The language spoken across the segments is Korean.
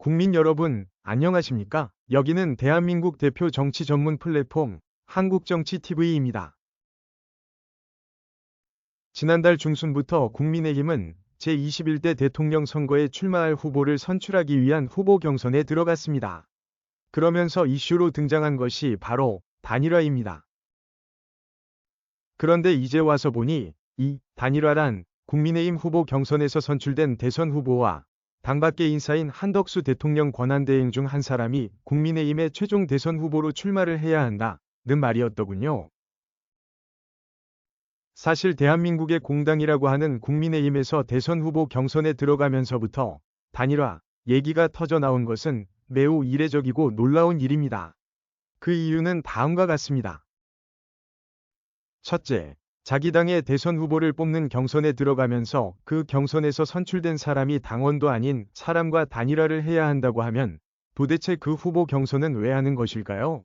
국민 여러분, 안녕하십니까? 여기는 대한민국 대표 정치 전문 플랫폼 한국정치TV입니다. 지난달 중순부터 국민의힘은 제21대 대통령 선거에 출마할 후보를 선출하기 위한 후보 경선에 들어갔습니다. 그러면서 이슈로 등장한 것이 바로 단일화입니다. 그런데 이제 와서 보니 이 단일화란 국민의힘 후보 경선에서 선출된 대선 후보와 당밖의 인사인 한덕수 대통령 권한대행 중 한 사람이 국민의힘의 최종 대선 후보로 출마를 해야 한다는 말이었더군요. 사실 대한민국의 공당이라고 하는 국민의힘에서 대선 후보 경선에 들어가면서부터 단일화 얘기가 터져 나온 것은 매우 이례적이고 놀라운 일입니다. 그 이유는 다음과 같습니다. 첫째, 자기 당의 대선 후보를 뽑는 경선에 들어가면서 그 경선에서 선출된 사람이 당원도 아닌 사람과 단일화를 해야 한다고 하면 도대체 그 후보 경선은 왜 하는 것일까요?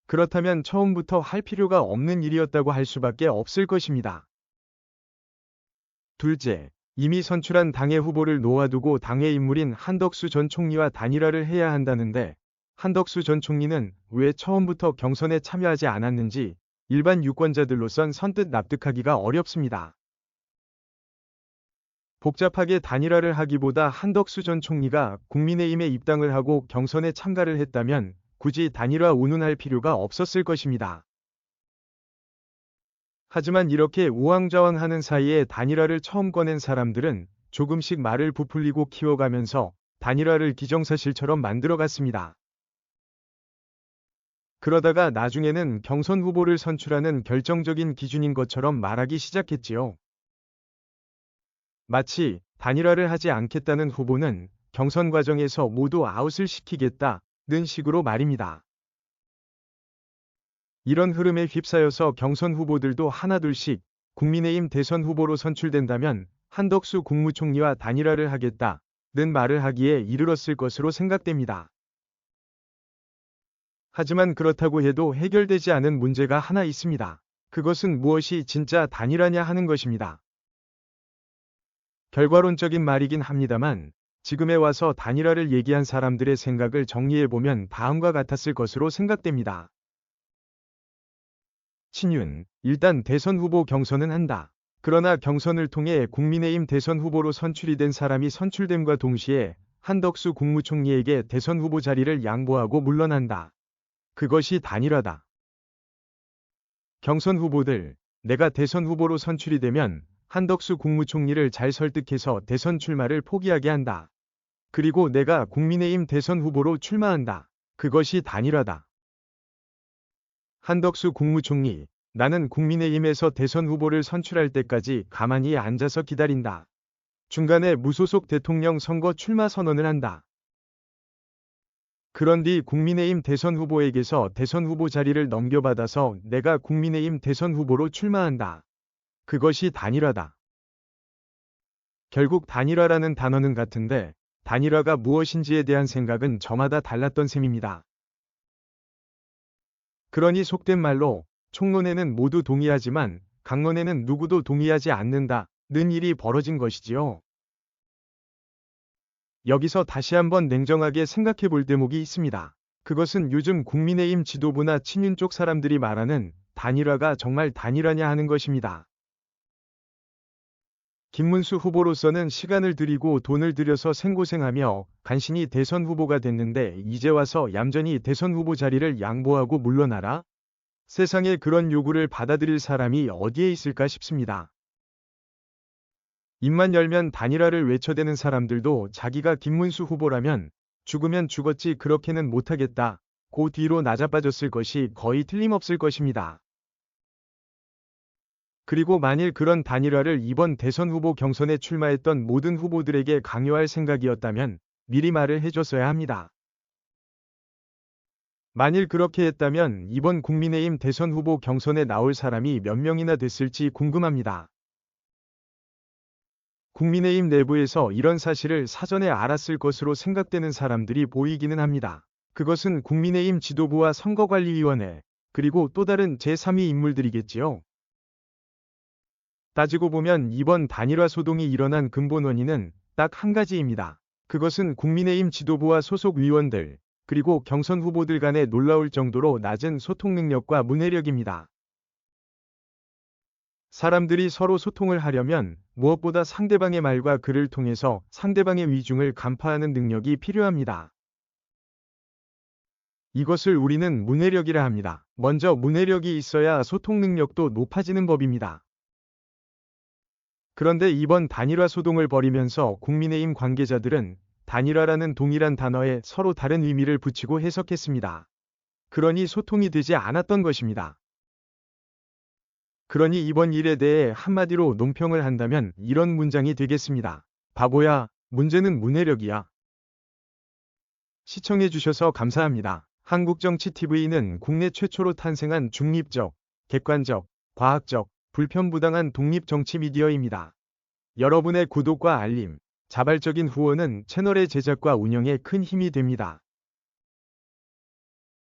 그렇다면 처음부터 할 필요가 없는 일이었다고 할 수밖에 없을 것입니다. 둘째, 이미 선출한 당의 후보를 놓아두고 당의 인물인 한덕수 전 총리와 단일화를 해야 한다는데 한덕수 전 총리는 왜 처음부터 경선에 참여하지 않았는지 일반 유권자들로선 선뜻 납득하기가 어렵습니다. 복잡하게 단일화를 하기보다 한덕수 전 총리가 국민의힘에 입당을 하고 경선에 참가를 했다면 굳이 단일화 운운할 필요가 없었을 것입니다. 하지만 이렇게 우왕좌왕하는 사이에 단일화를 처음 꺼낸 사람들은 조금씩 말을 부풀리고 키워가면서 단일화를 기정사실처럼 만들어갔습니다. 그러다가 나중에는 경선 후보를 선출하는 결정적인 기준인 것처럼 말하기 시작했지요. 마치 단일화를 하지 않겠다는 후보는 경선 과정에서 모두 아웃을 시키겠다는 식으로 말입니다. 이런 흐름에 휩싸여서 경선 후보들도 하나둘씩 국민의힘 대선 후보로 선출된다면 한덕수 국무총리와 단일화를 하겠다는 말을 하기에 이르렀을 것으로 생각됩니다. 하지만 그렇다고 해도 해결되지 않은 문제가 하나 있습니다. 그것은 무엇이 진짜 단일화냐 하는 것입니다. 결과론적인 말이긴 합니다만 지금에 와서 단일화를 얘기한 사람들의 생각을 정리해보면 다음과 같았을 것으로 생각됩니다. 친윤, 일단 대선 후보 경선은 한다. 그러나 경선을 통해 국민의힘 대선 후보로 선출이 된 사람이 선출됨과 동시에 한덕수 국무총리에게 대선 후보 자리를 양보하고 물러난다. 그것이 단일화다. 경선 후보들, 내가 대선 후보로 선출이 되면 한덕수 국무총리를 잘 설득해서 대선 출마를 포기하게 한다. 그리고 내가 국민의힘 대선 후보로 출마한다. 그것이 단일화다. 한덕수 국무총리, 나는 국민의힘에서 대선 후보를 선출할 때까지 가만히 앉아서 기다린다. 중간에 무소속 대통령 선거 출마 선언을 한다. 그런 뒤 국민의힘 대선 후보에게서 대선 후보 자리를 넘겨받아서 내가 국민의힘 대선 후보로 출마한다. 그것이 단일화다. 결국 단일화라는 단어는 같은데 단일화가 무엇인지에 대한 생각은 저마다 달랐던 셈입니다. 그러니 속된 말로 총론에는 모두 동의하지만 강론에는 누구도 동의하지 않는다는 일이 벌어진 것이지요. 여기서 다시 한번 냉정하게 생각해 볼 대목이 있습니다. 그것은 요즘 국민의힘 지도부나 친윤 쪽 사람들이 말하는 단일화가 정말 단일화냐 하는 것입니다. 김문수 후보로서는 시간을 들이고 돈을 들여서 생고생하며 간신히 대선 후보가 됐는데 이제 와서 얌전히 대선 후보 자리를 양보하고 물러나라? 세상에 그런 요구를 받아들일 사람이 어디에 있을까 싶습니다. 입만 열면 단일화를 외쳐대는 사람들도 자기가 김문수 후보라면 죽으면 죽었지 그렇게는 못하겠다. 그 뒤로 나자빠졌을 것이 거의 틀림없을 것입니다. 그리고 만일 그런 단일화를 이번 대선 후보 경선에 출마했던 모든 후보들에게 강요할 생각이었다면 미리 말을 해줬어야 합니다. 만일 그렇게 했다면 이번 국민의힘 대선 후보 경선에 나올 사람이 몇 명이나 됐을지 궁금합니다. 국민의힘 내부에서 이런 사실을 사전에 알았을 것으로 생각되는 사람들이 보이기는 합니다. 그것은 국민의힘 지도부와 선거관리위원회, 그리고 또 다른 제3위 인물들이겠지요. 따지고 보면 이번 단일화 소동이 일어난 근본 원인은 딱 한 가지입니다. 그것은 국민의힘 지도부와 소속 위원들, 그리고 경선 후보들 간의 놀라울 정도로 낮은 소통 능력과 문해력입니다. 사람들이 서로 소통을 하려면 무엇보다 상대방의 말과 글을 통해서 상대방의 위중을 간파하는 능력이 필요합니다. 이것을 우리는 문해력이라 합니다. 먼저 문해력이 있어야 소통 능력도 높아지는 법입니다. 그런데 이번 단일화 소동을 벌이면서 국민의힘 관계자들은 단일화라는 동일한 단어에 서로 다른 의미를 붙이고 해석했습니다. 그러니 소통이 되지 않았던 것입니다. 그러니 이번 일에 대해 한마디로 논평을 한다면 이런 문장이 되겠습니다. 바보야, 문제는 문해력이야. 시청해주셔서 감사합니다. 한국정치TV는 국내 최초로 탄생한 중립적, 객관적, 과학적, 불편부당한 독립정치 미디어입니다. 여러분의 구독과 알림, 자발적인 후원은 채널의 제작과 운영에 큰 힘이 됩니다.